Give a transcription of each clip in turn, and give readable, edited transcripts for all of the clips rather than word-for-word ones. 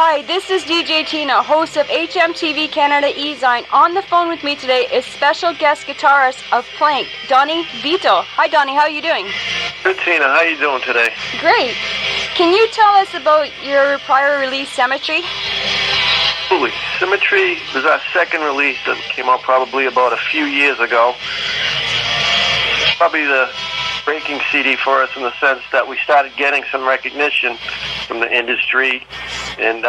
Hi, this is DJ Tina, host of HMTV Canada E-Zine. On the phone with me today is special guest guitarist of Plank, Donnie Vito. Hi, Donnie. How are you doing? Good, Tina. How are you doing today? Great. Can you tell us about your prior release, Symmetry? Absolutely. Symmetry was our second release that came out probably about a few years ago. Probably the breaking CD for us in the sense that we started getting some recognition from the industry and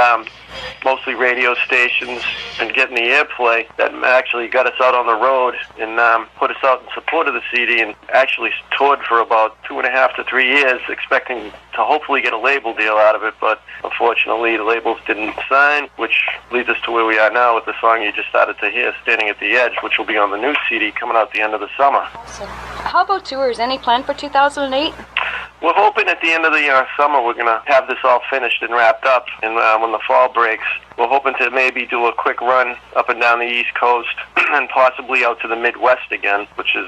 mostly radio stations and getting the airplay that actually got us out on the road and put us out in support of the CD, and actually toured for about 2.5 to 3 years expecting to hopefully get a label deal out of it, but unfortunately the labels didn't sign, which leads us to where we are now with the song you just started to hear, Standing at the Edge, which will be on the new CD coming out at the end of the summer. Awesome. How about tours? Any plan for 2008? We're hoping at the end of the summer we're going to have this all finished and wrapped up, and when the fall breaks, we're hoping to maybe do a quick run up and down the East Coast and possibly out to the Midwest again, which is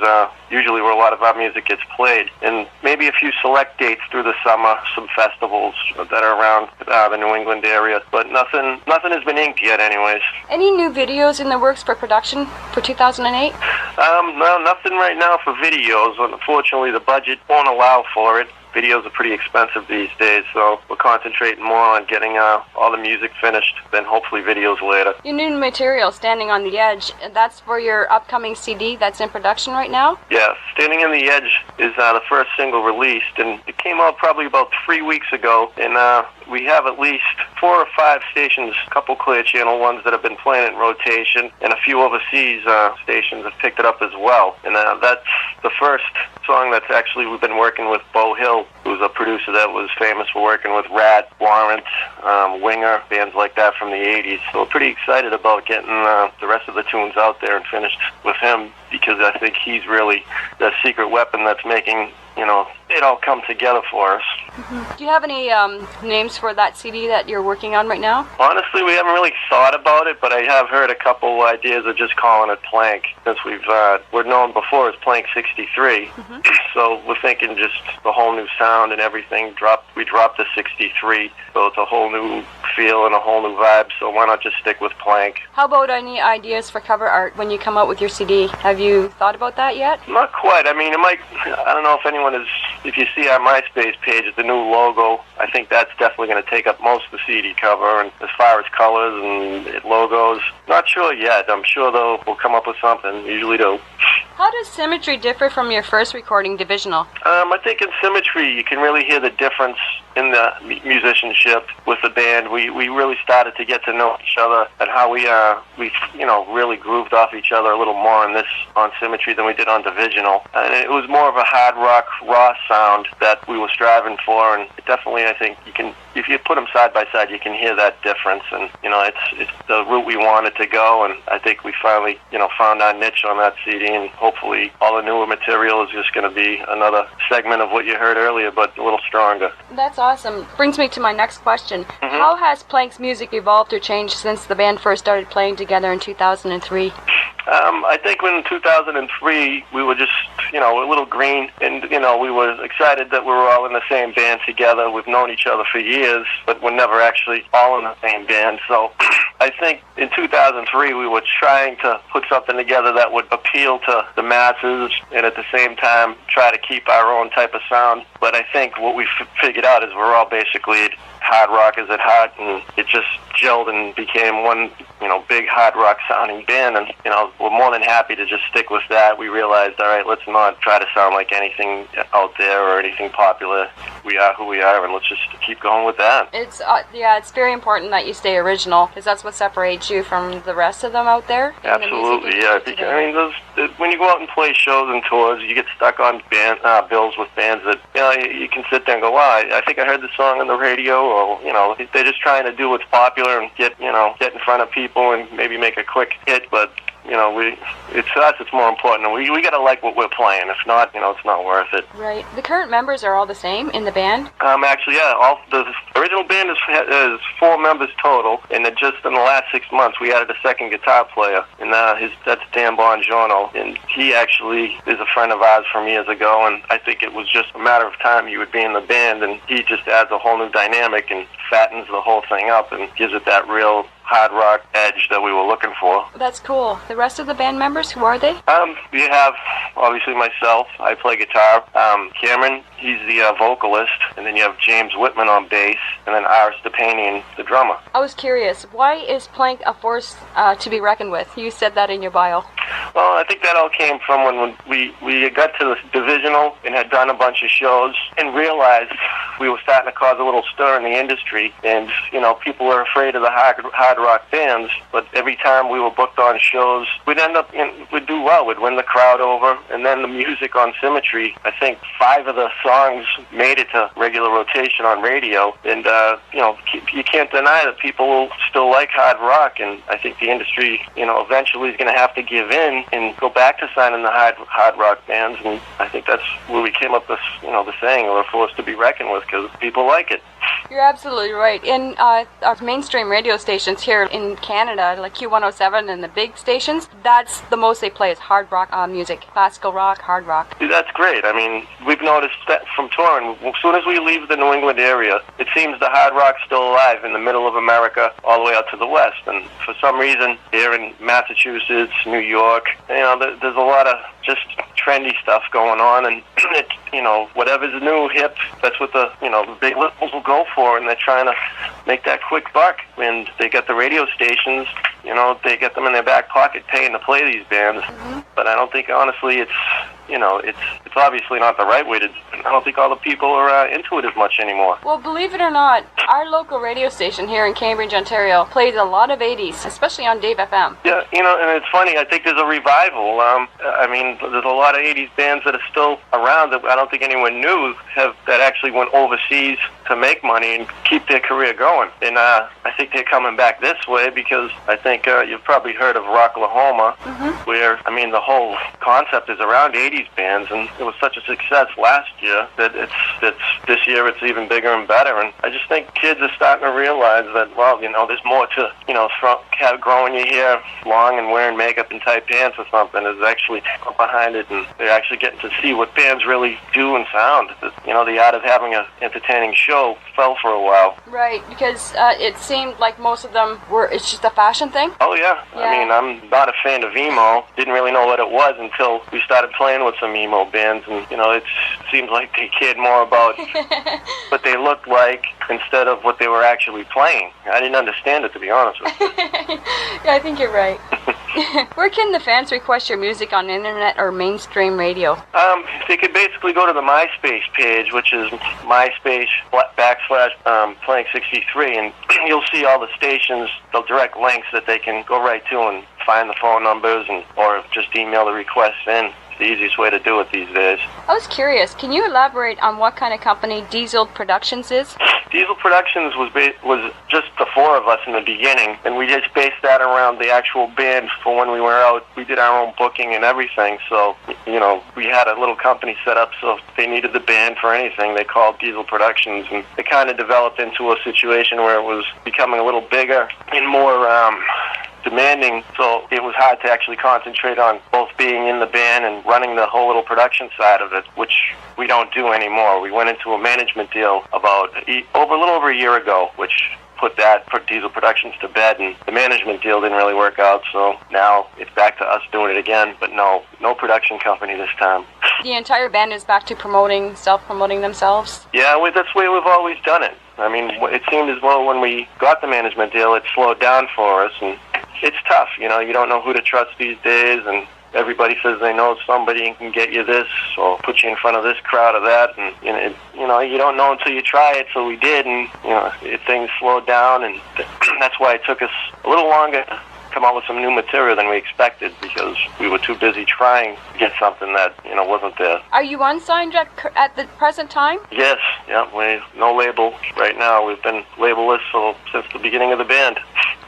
usually where a lot of our music gets played, and maybe a few select dates through the summer, some festivals that are around the New England area, but nothing has been inked yet anyways. Any new videos in the works for production for 2008? No, nothing right now for videos. Unfortunately, the budget won't allow for it. Videos are pretty expensive these days, so we're concentrating more on getting all the music finished, then hopefully videos later. Your new material, Standing on the Edge, that's for your upcoming CD that's in production right now? Yeah, Standing on the Edge is the first single released, and it came out probably about 3 weeks ago, and we have at least 4 or 5 stations, a couple clear channel ones that have been playing it in rotation, and a few overseas stations have picked it up as well. And that's the first song that's actually we've been working with Bo Hill, who's a producer that was famous for working with Rat, Warrant, Winger, bands like that from the 80s. So we're pretty excited about getting the rest of the tunes out there and finished with him, because I think he's really the secret weapon that's making, it all come together for us. Mm-hmm. Do you have any names for that CD that you're working on right now? Honestly, we haven't really thought about it, but I have heard a couple ideas of just calling it Plank, since we're known before as Plank 63. Mm-hmm. So we're thinking just the whole new sound and everything. We dropped the 63, so it's a whole new feel and a whole new vibe, so why not just stick with Plank? How about any ideas for cover art when you come out with your CD? Have you thought about that yet? Not quite. I mean, I don't know if you see our MySpace page, the new logo, I think that's definitely going to take up most of the CD cover, and as far as colors and logos, not sure yet. I'm sure we'll come up with something. We usually do. How does Symmetry differ from your first recording, Divisional? I think in Symmetry you can really hear the difference in the musicianship with the band. We really started to get to know each other, and how we really grooved off each other a little more on Symmetry than we did on Divisional. And it was more of a hard rock, raw sound that we were striving for, and definitely I think if you put them side by side, you can hear that difference, and it's the route we wanted to go, and I think we finally found our niche on that CD, and hopefully all the newer material is just going to be another segment of what you heard earlier, but a little stronger. That's awesome. Brings me to my next question. Mm-hmm. How has Plank's music evolved or changed since the band first started playing together in 2003? I think in 2003 we were just, a little green, and, we were excited that we were all in the same band together. We've known each other for years, but we're never actually all in the same band. So I think in 2003 we were trying to put something together that would appeal to the masses and at the same time try to keep our own type of sound. But I think what we figured out is we're all basically hard rockers at heart, and it just gelled and became one, big hard rock sounding band, and, we're more than happy to just stick with that. We realized, all right, let's not try to sound like anything out there or anything popular. We are who we are, and let's just keep going with that. It's very important that you stay original, because that's what separates you from the rest of them out there. Absolutely, yeah. When you go out and play shows and tours, you get stuck on bills with bands that, you can sit there and go, wow, I think I heard the song on the radio, or, they're just trying to do what's popular and get in front of people and maybe make a quick hit, but it's to us, it's more important. And we got to like what we're playing. If not, it's not worth it. Right. The current members are all the same in the band? Actually, yeah. The original band is 4 members total, and then just in the last 6 months, we added a second guitar player, and that's Dan Bongiorno, and he actually is a friend of ours from years ago, and I think it was just a matter of time he would be in the band, and he just adds a whole new dynamic and fattens the whole thing up and gives it that real hard rock edge that we were looking for. That's cool. The rest of the band members, who are they? We have, obviously, myself. I play guitar. Cameron, he's the vocalist. And then you have James Whitman on bass. And then Iris Stepanian, the drummer. I was curious, why is Plank a force to be reckoned with? You said that in your bio. Well, I think that all came from when we got to the divisional and had done a bunch of shows and realized we were starting to cause a little stir in the industry. And, people were afraid of the hard rock bands, but every time we were booked on shows, we'd do well. We'd win the crowd over, and then the music on Symmetry, I think 5 of the songs made it to regular rotation on radio, and you can't deny that people still like hard rock, and I think the industry, eventually is going to have to give in and go back to signing the hard rock bands, and I think that's where we came up with, the saying, we're forced to be reckoned with, because people like it. You're absolutely right. In our mainstream radio stations here in Canada, like Q107 and the big stations, that's the most they play is hard rock music, classical rock, hard rock. That's great. I mean, we've noticed that from touring, as soon as we leave the New England area, it seems the hard rock's still alive in the middle of America all the way out to the west. And for some reason, here in Massachusetts, New York, there's a lot of just trendy stuff going on, and whatever's new, hip, that's what the big labels will go for, and they're trying to make that quick buck. And they get the radio stations, they get them in their back pocket paying to play these bands. Mm-hmm. But I don't think, honestly, it's obviously not the right way to do it. I don't think all the people are into it as much anymore. Well, believe it or not, our local radio station here in Cambridge, Ontario, plays a lot of 80s, especially on Dave FM. Yeah, and it's funny, I think there's a revival. There's a lot of 80s bands that are still around that I don't think anyone knew that actually went overseas to make money and keep their career going. And I think they're coming back this way because I think you've probably heard of Rocklahoma, mm-hmm. where, the whole concept is around 80s bands, and it was such a success last year that this year it's even bigger and better. And I just think kids are starting to realize that, there's more to, from growing your hair long and wearing makeup and tight pants or something. There's actually talent behind it, and they're actually getting to see what bands really do and sound. The art of having an entertaining show fell for a while. Right, because it seemed like most of them it's just a fashion thing? Oh, yeah. I'm not a fan of emo. Didn't really know what it was until we started playing with some emo bands, and, it seems like they cared more about what they looked like instead of what they were actually playing. I didn't understand it, to be honest with you. Yeah, I think you're right. Where can the fans request your music on internet or mainstream radio? They could basically go to the MySpace page, which is MySpace /Plank63, and you'll see all the stations, the direct links that they can go right to and find the phone numbers, or just email the requests in. The easiest way to do it these days. I was curious, can you elaborate on what kind of company Diesel Productions is? Diesel Productions was just the 4 of us in the beginning, and we just based that around the actual band for when we were out. We did our own booking and everything, so, we had a little company set up, so if they needed the band for anything, they called Diesel Productions, and it kind of developed into a situation where it was becoming a little bigger and more demanding, so it was hard to actually concentrate on both being in the band and running the whole little production side of it, which we don't do anymore. We went into a management deal about a little over a year ago, which put Diesel Productions to bed, and the management deal didn't really work out, so now it's back to us doing it again, but no production company this time. The entire band is back to self-promoting themselves? Yeah, that's the way we've always done it. It seemed as well when we got the management deal, it slowed down for us, and it's tough, you don't know who to trust these days, and everybody says they know somebody and can get you this or put you in front of this crowd or that, and you don't know until you try it, so we did, and things slowed down, and that's why it took us a little longer to come out with some new material than we expected, because we were too busy trying to get something that wasn't there. Are you unsigned at the present time? Yes, yeah, no label right now. We've been labelless since the beginning of the band.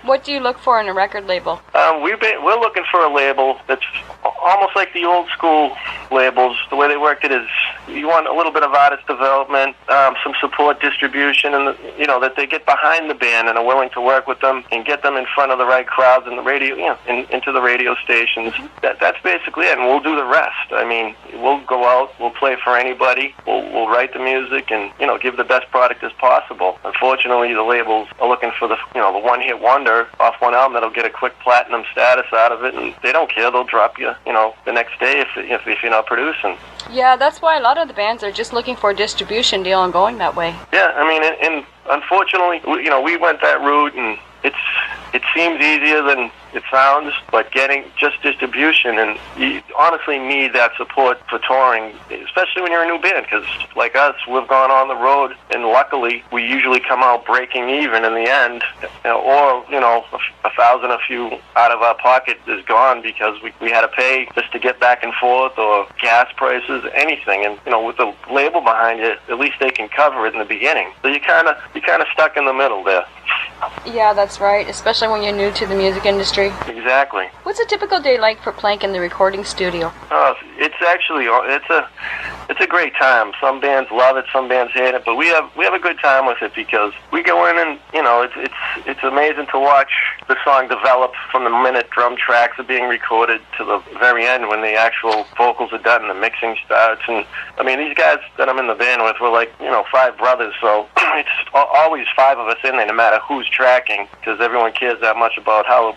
What do you look for in a record label? We're looking for a label that's almost like the old school labels. The way they worked it is you want a little bit of artist development, some support, distribution, and that they get behind the band and are willing to work with them and get them in front of the right crowds in the radio, into the radio stations. That's basically it, and we'll do the rest. I mean, we'll go out, we'll play for anybody, we'll write the music, and give the best product as possible. Unfortunately, the labels are looking for the one-hit wonder off one album that'll get a quick platinum status out of it, and they don't care. They'll drop you, the next day if you're not producing. Yeah, that's why a lot of the bands are just looking for a distribution deal and going that way. Yeah, I mean, and unfortunately, we went that route, and it seems easier than it sounds, but getting just distribution, and you honestly need that support for touring, especially when you're a new band, because like us, we've gone on the road, and luckily we usually come out breaking even in the end, or a few out of our pocket is gone because we had to pay just to get back and forth, or gas prices, anything, and with the label behind it, at least they can cover it in the beginning. So you're kind of stuck in the middle there. Yeah, that's right, especially when you're new to the music industry. Exactly. What's a typical day like for Plank in the recording studio? Oh, it's actually it's a great time. Some bands love it, some bands hate it, but we have a good time with it because we go in and it's amazing to watch the song develop from the minute drum tracks are being recorded to the very end when the actual vocals are done and the mixing starts. And I mean, these guys that I'm in the band with, we're like 5 brothers, so it's always 5 of us in there, no matter who's tracking, because everyone cares that much about how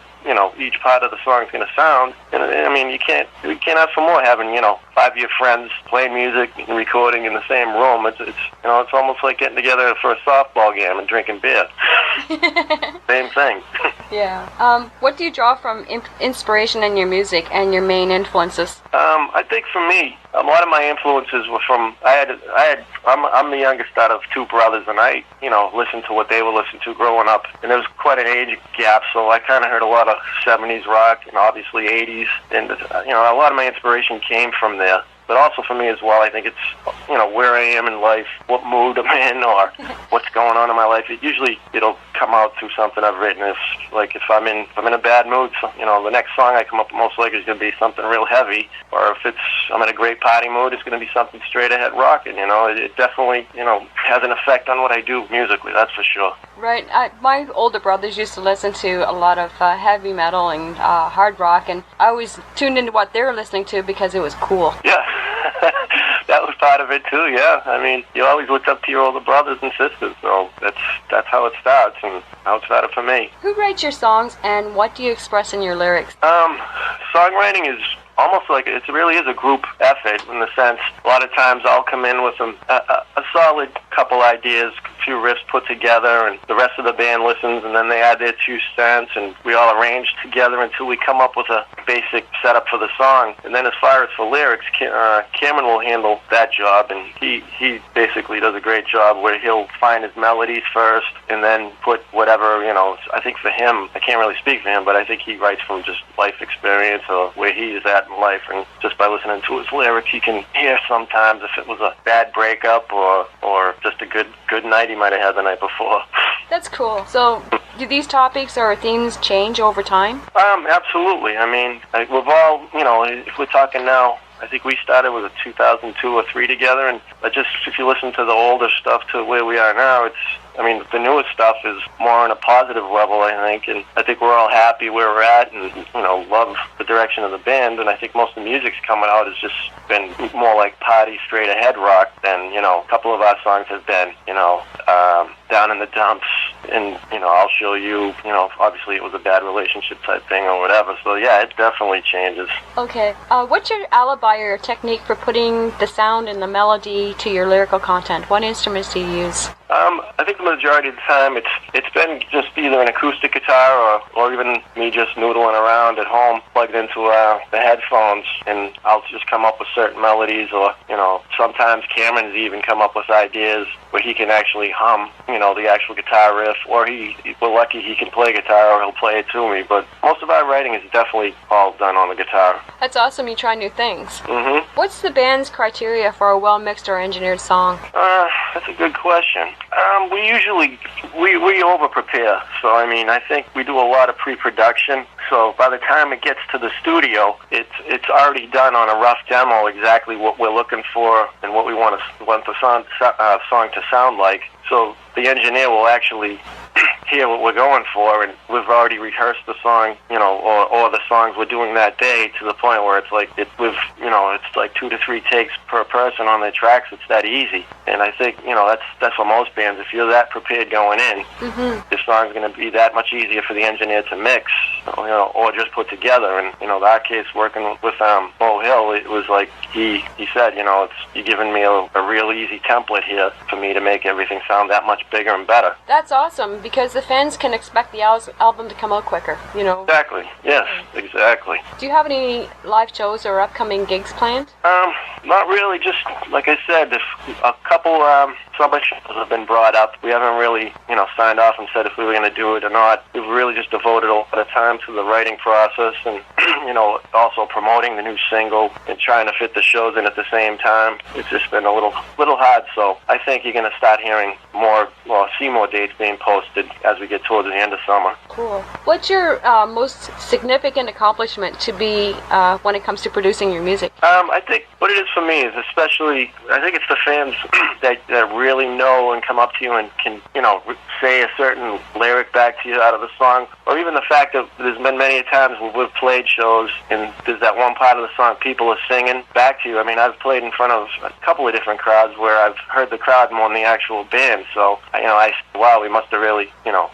each part of the song is going to sound. And I mean, you can't ask for more having 5 of your friends playing music and recording in the same room. It's almost like getting together for a softball game and drinking beer. Same thing. Yeah. What do you draw from inspiration in your music and your main influences? I think for me, a lot of my influences were from I'm the youngest out of 2 brothers, and I listened to what they were listening to growing up, and there was quite an age gap, so I kind of heard a lot of 70s rock and obviously 80s, and a lot of my inspiration came from there. But also for me as well, I think it's where I am in life, what mood I'm in, or what's going on in my life. It'll come out through something I've written. If I'm in a bad mood, the next song I come up with most likely is going to be something real heavy. Or if I'm in a great party mood, it's going to be something straight ahead rocking. It definitely has an effect on what I do musically. That's for sure. Right. My older brothers used to listen to a lot of heavy metal and hard rock, and I always tuned into what they were listening to because it was cool. Yeah. That was part of it too, yeah. I mean, you always looked up to your older brothers and sisters, so that's how it starts, and how it started for me. Who writes your songs, and what do you express in your lyrics? Songwriting is almost like it really is a group effort, in the sense a lot of times I'll come in with a solid couple ideas, a few riffs put together, and the rest of the band listens, and then they add their 2 cents, and we all arrange together until we come up with a basic setup for the song. And then as far as for lyrics, Cameron will handle that job, and he basically does a great job where he'll find his melodies first and then put whatever, I think for him, I can't really speak for him, but I think he writes from just life experience or where he is at in life, and just by listening to his lyrics he can hear sometimes if it was a bad breakup or just a good night he might have had the night before. That's cool. So do these topics or themes change over time? Absolutely. I mean, we've all, if we're talking now, I think we started with a 2002 or 3 together, and if you listen to the older stuff to where we are now, the newest stuff is more on a positive level, I think, and I think we're all happy where we're at, and love the direction of the band, and I think most of the music's coming out has just been more like party straight ahead rock than a couple of our songs have been down in the dumps, and I'll show you, obviously it was a bad relationship type thing or whatever, so yeah, it definitely changes. Okay, what's your alibi or technique for putting the sound and the melody to your lyrical content? What instruments do you use? I think the majority of the time it's been just either an acoustic guitar or even me just noodling around at home, plugged into the headphones, and I'll just come up with certain melodies, or sometimes Cameron's even come up with ideas where he can actually hum the actual guitar riff, or we're lucky he can play guitar, or he'll play it to me, but most of our writing is definitely all done on the guitar. That's awesome, you try new things. Mm-hmm. What's the band's criteria for a well-mixed or engineered song? That's a good question. We usually we over prepare. So I mean, I think we do a lot of pre-production. So by the time it gets to the studio, it's already done on a rough demo exactly what we're looking for and what we want the song to sound like. So the engineer will actually hear what we're going for, and we've already rehearsed the song, or the songs we're doing that day to the point where it's like it's like 2 to 3 takes per person on their tracks. It's that easy, and I think that's for most bands. If you're that prepared going in, the song's going to be that much easier for the engineer to mix, or just put together. And in our case, working with Mo Hill, it was like he said, you're giving me a real easy template here for me to make everything sound that much bigger and better. That's awesome, because the fans can expect the album to come out quicker, Exactly. Yes, exactly. Do you have any live shows or upcoming gigs planned? Not really. Just like I said, a couple summer shows have been brought up. We haven't really, signed off and said if we were going to do it or not. We've really just devoted a lot of time to the writing process and, also promoting the new single and trying to fit the shows in at the same time. It's just been a little hard. So I think you're going to start hearing see more dates being posted as we get towards the end of summer. Cool. What's your most significant accomplishment to be when it comes to producing your music? I think what it is for me is especially, I think it's the fans that really know and come up to you and can, say a certain lyric back to you out of the song, or even the fact that there's been many times where we've played shows and there's that one part of the song people are singing back to you. I mean, I've played in front of a couple of different crowds where I've heard the crowd more than the actual band. So, wow, we must have really,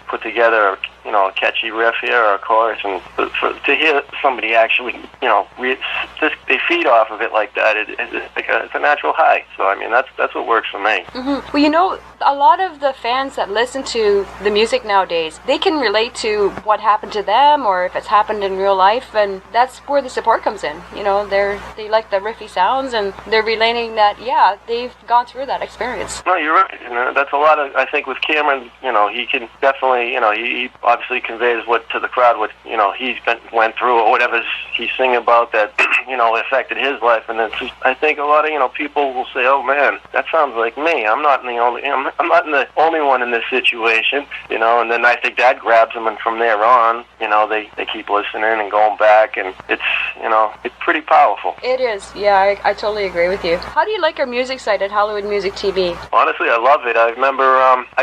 put together a catchy riff here or a chorus, and to hear somebody actually, they feed off of it like that, it's a natural high. So I mean, that's what works for me. Well, a lot of the fans that listen to the music nowadays, they can relate to what happened to them, or if it's happened in real life, and that's where the support comes in. They like the riffy sounds, and they're relating that, they've gone through that experience. No, you're right. That's a lot of, I think, with Cameron. He can definitely, he obviously conveys to the crowd what he's went through, or whatever he's singing about that affected his life. And it's just, I think a lot of people will say, "Oh man, that sounds like me. I'm not the only one in this situation." And then I think that grabs them, and from there on, they keep listening and going back, and it's it's pretty powerful. It is. Yeah, I totally agree with you. How do you like our music site at Hollywood Music TV? Honestly, I love it. I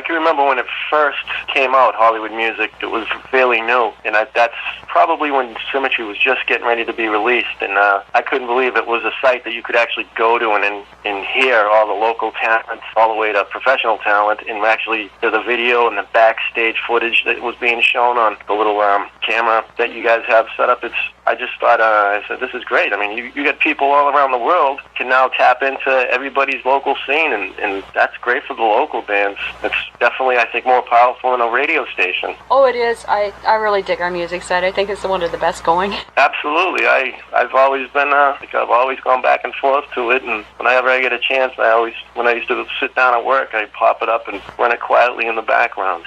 can remember when it first came out, Hollywood Music. It was fairly new, and that's probably when Symmetry was just getting ready to be released, and I couldn't believe it was a site that you could actually go to and hear all the local talent, all the way to professional talent, and actually there's a video and the backstage footage that was being shown on the little camera that you guys have set up. I just thought, I said, this is great. I mean, you get people all around the world can now tap into everybody's local scene, and that's great for the local bands. It's definitely, I think, more powerful than a radio station. Oh, it is. I really dig our music site. I think it's one of the best going. Absolutely. I've always been, I've always gone back and forth to it, and whenever I get a chance, when I used to sit down at work, I pop it up and run it quietly in the background.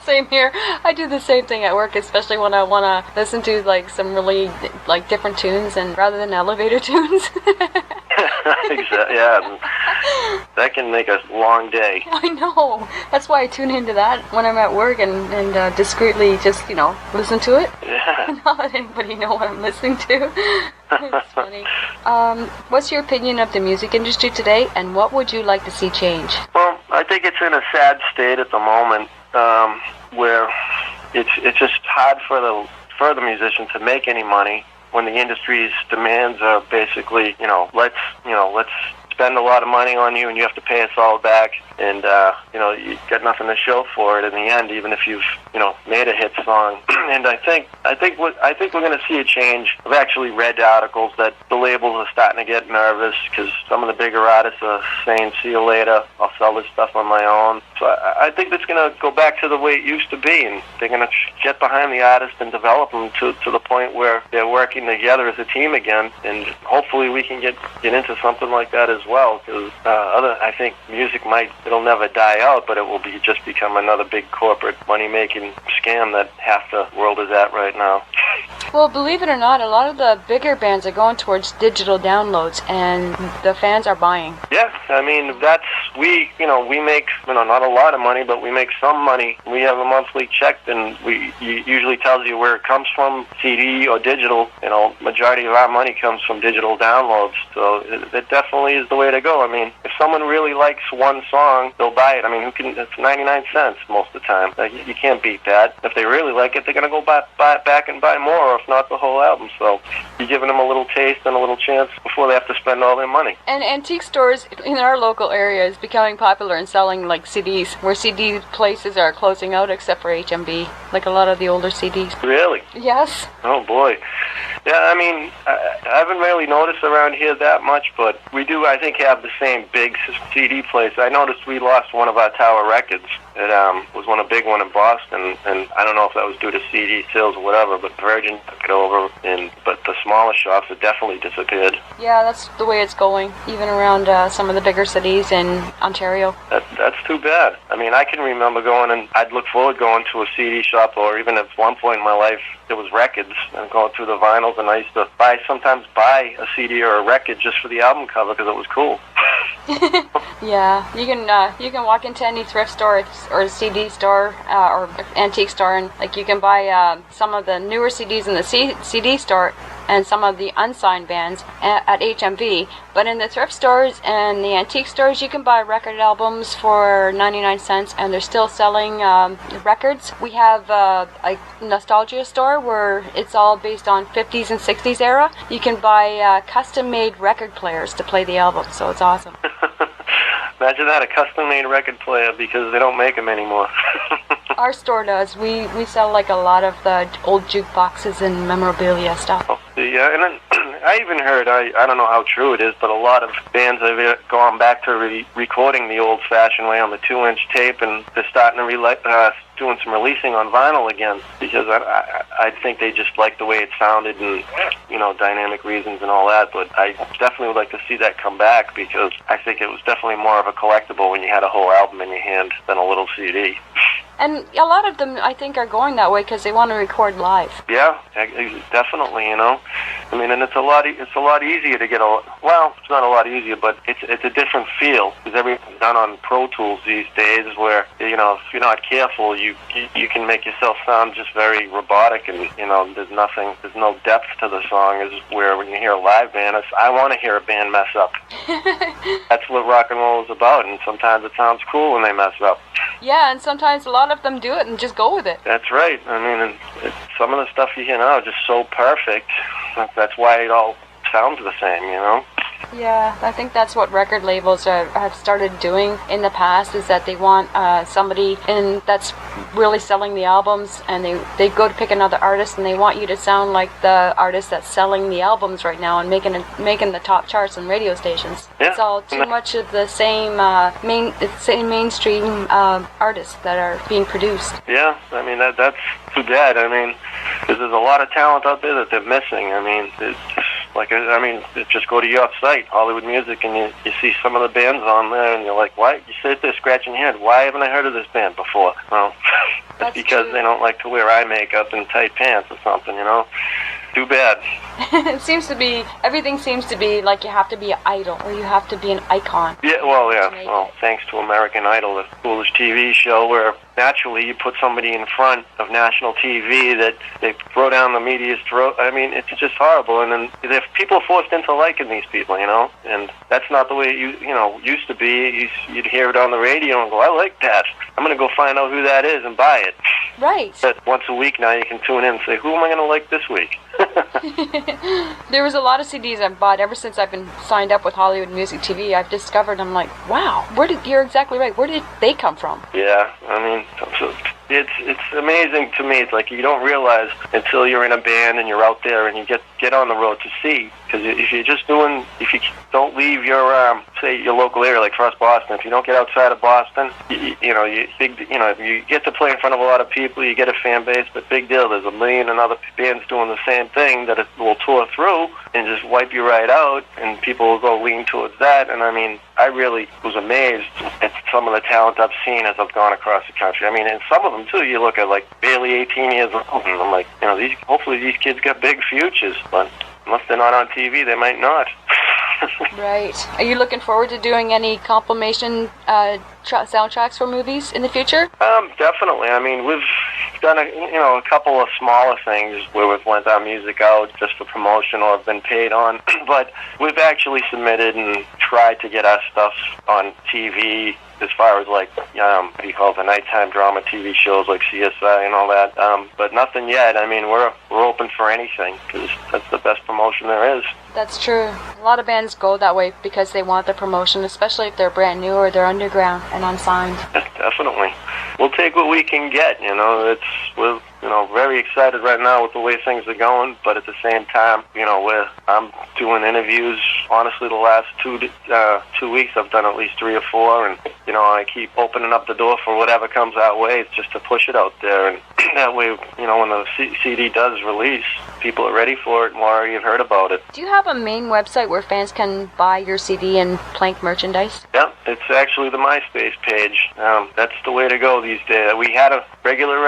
Same here. I do the same thing at work, especially when I want to listen to some really different tunes, and rather than elevator tunes. Exactly. Yeah, that can make a long day. I know. That's why I tune into that when I'm at work and discreetly just listen to it. Yeah. Not let anybody know what I'm listening to. It's funny. What's your opinion of the music industry today, and what would you like to see change? Well, I think it's in a sad state at the moment, where it's just hard for the musician to make any money when the industry's demands are basically, let's spend a lot of money on you and you have to pay us all back, and you got nothing to show for it in the end, even if you've made a hit song. And I think we're going to see a change. I've actually read articles that the labels are starting to get nervous because some of the bigger artists are saying, "See you later, I'll sell this stuff on my own." So I think that's going to go back to the way it used to be, and they're going to get behind the artist and develop them to the point where they're working together as a team again. And hopefully we can get into something like that as well, because I think music it'll never die out, but it will just become another big corporate money-making scam that half the world is at right now. Well, believe it or not, a lot of the bigger bands are going towards digital downloads, and the fans are buying. Yeah, I mean, that's we make, not a lot of money, but we make some money. We have a monthly check, and it usually tells you where it comes from, CD or digital. Majority of our money comes from digital downloads. So it definitely is the way to go. I mean, if someone really likes one song, they'll buy it. I mean, it's 99 cents most of the time. You can't beat that. If they really like it, they're going to go buy it back and buy more, or if not, the whole album. So you're giving them a little taste and a little chance before they have to spend all their money. And antique stores in our local area is becoming popular in selling like CDs, where CD places are closing out except for HMB, like a lot of the older CDs. Really? Yes. Oh boy. Yeah, I mean, I haven't really noticed around here that much, but we do, I think, have the same big CD place. I noticed we lost one of our Tower records. It was a big one in Boston, and I don't know if that was due to CD sales or whatever, but Virgin took it over, but the smaller shops, it definitely disappeared. Yeah, that's the way it's going, even around some of the bigger cities in Ontario. That's too bad. I mean, I can remember going, and I'd look forward going to a CD shop, or even at one point in my life, there was records, and going through the vinyls, and I used to sometimes buy a CD or a record just for the album cover because it was cool. Yeah, you can walk into any thrift store or a CD store or antique store, and like you can buy some of the newer CDs in the CD store and some of the unsigned bands at HMV. But in the thrift stores and the antique stores, you can buy record albums for 99 cents, and they're still selling records. We have a nostalgia store where it's all based on 50s and 60s era. You can buy custom-made record players to play the album, so it's awesome. Imagine that, a custom-made record player, because they don't make them anymore. Our store does. We sell like a lot of the old jukeboxes and memorabilia stuff. Oh, yeah, and then I even heard, I don't know how true it is, but a lot of bands have gone back to recording the old-fashioned way on the 2-inch tape, and they're starting to doing some releasing on vinyl again, because I think they just like the way it sounded, and dynamic reasons and all that. But I definitely would like to see that come back, because I think it was definitely more of a collectible when you had a whole album in your hand than a little CD. And a lot of them, I think, are going that way because they want to record live. Yeah, definitely. I mean, and it's a lot easier to get well, it's not a lot easier, but it's a different feel, because everything's done on Pro Tools these days, where if you're not careful, you can make yourself sound just very robotic, and there's no depth to the song. Is where when you hear a live band, I want to hear a band mess up. That's what rock and roll is about, and sometimes it sounds cool when they mess up. Yeah, and sometimes a lot of them do it and just go with it. That's right. I mean, some of the stuff you hear now is just so perfect. That's why it all sounds the same, Yeah, I think that's what record labels have started doing in the past, is that they want somebody that's really selling the albums, and they go to pick another artist, and they want you to sound like the artist that's selling the albums right now and making the top charts on radio stations. Yeah. It's all too much of the same mainstream artists that are being produced. Yeah, I mean that's too bad. I mean, because there's a lot of talent out there that they're missing. I mean, just go to your site, Hollywood Music, and you see some of the bands on there, and you're like, why? You sit there scratching your head. Why haven't I heard of this band before? Well, that's because true. They don't like to wear eye makeup and tight pants or something, Too bad. Everything seems to be like you have to be an idol, or you have to be an icon. Yeah, well, yeah. Well, thanks to American Idol, the foolish TV show where naturally you put somebody in front of national TV that they throw down the media's throat. I mean, it's just horrible. And then if people are forced into liking these people, and that's not the way it used to be. You'd hear it on the radio and go, I like that. I'm going to go find out who that is and buy it. Right. But once a week now you can tune in and say, who am I going to like this week? There was a lot of CDs I've bought ever since I've been signed up with Hollywood Music TV. I've discovered, I'm like, wow, you're exactly right. Where did they come from? Yeah, I mean, it's amazing to me. It's like you don't realize until you're in a band and you're out there and you get on the road to see. Because if you don't leave your say your local area, like for us, Boston, if you don't get outside of Boston, you get to play in front of a lot of people, you get a fan base, but big deal, there's a million and other bands doing the same thing that it will tour through and just wipe you right out, and people will go lean towards that. And I mean, I really was amazed at some of the talent I've seen as I've gone across the country. I mean, and some of them too, you look at like barely 18 years old, and I'm like, hopefully these kids got big futures, but unless they're not on TV, they might not. Right. Are you looking forward to doing any compilation soundtracks for movies in the future? Definitely. I mean, we've done a couple of smaller things where we've lent our music out just for promotion or have been paid on, but we've actually submitted and tried to get our stuff on TV as far as like what do you call it, the nighttime drama TV shows like CSI and all that, but nothing yet. I mean, we're open for anything because that's the best promotion there is. That's true. A lot of bands go that way because they want the promotion, especially if they're brand new or they're underground and unsigned. Definitely. We'll take what we can get, we're very excited right now with the way things are going, but at the same time, I'm doing interviews. Honestly, the last 2 weeks I've done at least 3 or 4, and I keep opening up the door for whatever comes our way. It's just to push it out there, and that way, when the CD does release, people are ready for it and already have heard about it. Do you have a main website where fans can buy your CD and Plank merchandise? Yeah, it's actually the MySpace page. That's the way to go these days. We had a regular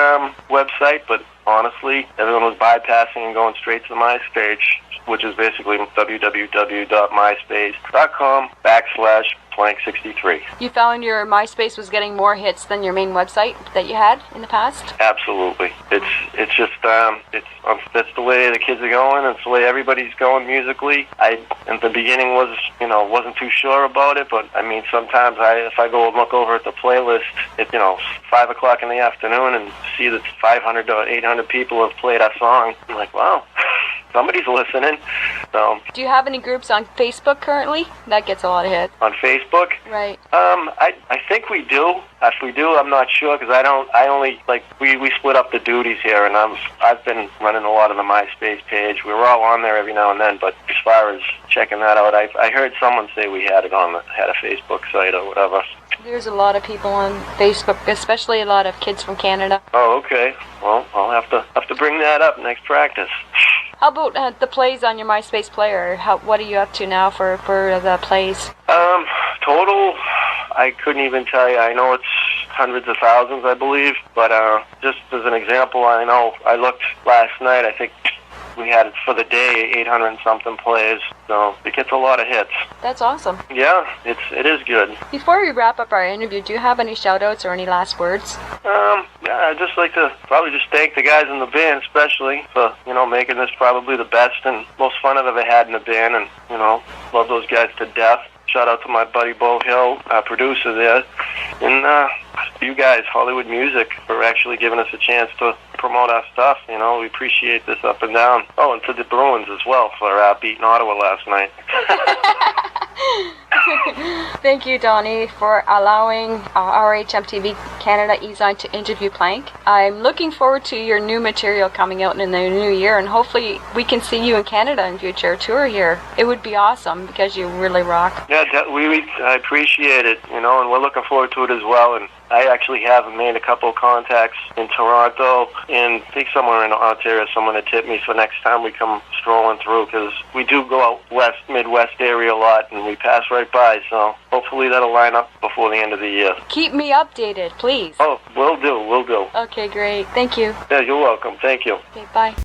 website, but honestly, everyone was bypassing and going straight to the MySpace, which is basically www.myspace.com/Plank63. You found your MySpace was getting more hits than your main website that you had in the past? Absolutely. It's just that's the way the kids are going. It's the way everybody's going musically. I in the beginning wasn't too sure about it, but I mean sometimes if I go and look over at the playlist at 5 o'clock in the afternoon and see that 500 or 800 people have played our song, I'm like, wow. Somebody's listening. So, do you have any groups on Facebook currently? That gets a lot of hits. On Facebook? Right. I think we do. If we do, I'm not sure because we split up the duties here, and I've been running a lot of the MySpace page. We're all on there every now and then, but as far as checking that out, I heard someone say we had a Facebook site or whatever. There's a lot of people on Facebook, especially a lot of kids from Canada. Oh, okay. Well, I'll have to bring that up next practice. How about the plays on your MySpace player? What are you up to now for the plays? Total, I couldn't even tell you. I know it's hundreds of thousands, I believe. But just as an example, I know I looked last night. I think we had for the day 800 and something plays. So it gets a lot of hits. That's awesome. Yeah, it is good. Before we wrap up our interview, do you have any shout-outs or any last words? Yeah, I'd just like to probably just thank the guys in the band, especially for making this probably the best and most fun I've ever had in the band, and love those guys to death. Shout out to my buddy Bo Hill, our producer there, and you guys, Hollywood Music, for actually giving us a chance to promote our stuff. We appreciate this up and down. Oh, and to the Bruins as well for beating Ottawa last night. Thank you, Donnie, for allowing RHMTV Canada E-Zine to interview Plank. I'm looking forward to your new material coming out in the new year, and hopefully we can see you in Canada in future, tour here. It would be awesome because you really rock. Yeah, I appreciate it, and we're looking forward to it as well. And I actually have made a couple of contacts in Toronto, and I think somewhere in Ontario, someone to tip me for next time we come strolling through, because we do go out Midwest area a lot, and we pass right by, so hopefully that'll line up before the end of the year. Keep me updated, please. Oh, will do. Okay, great. Thank you. Yeah, you're welcome. Thank you. Okay, bye.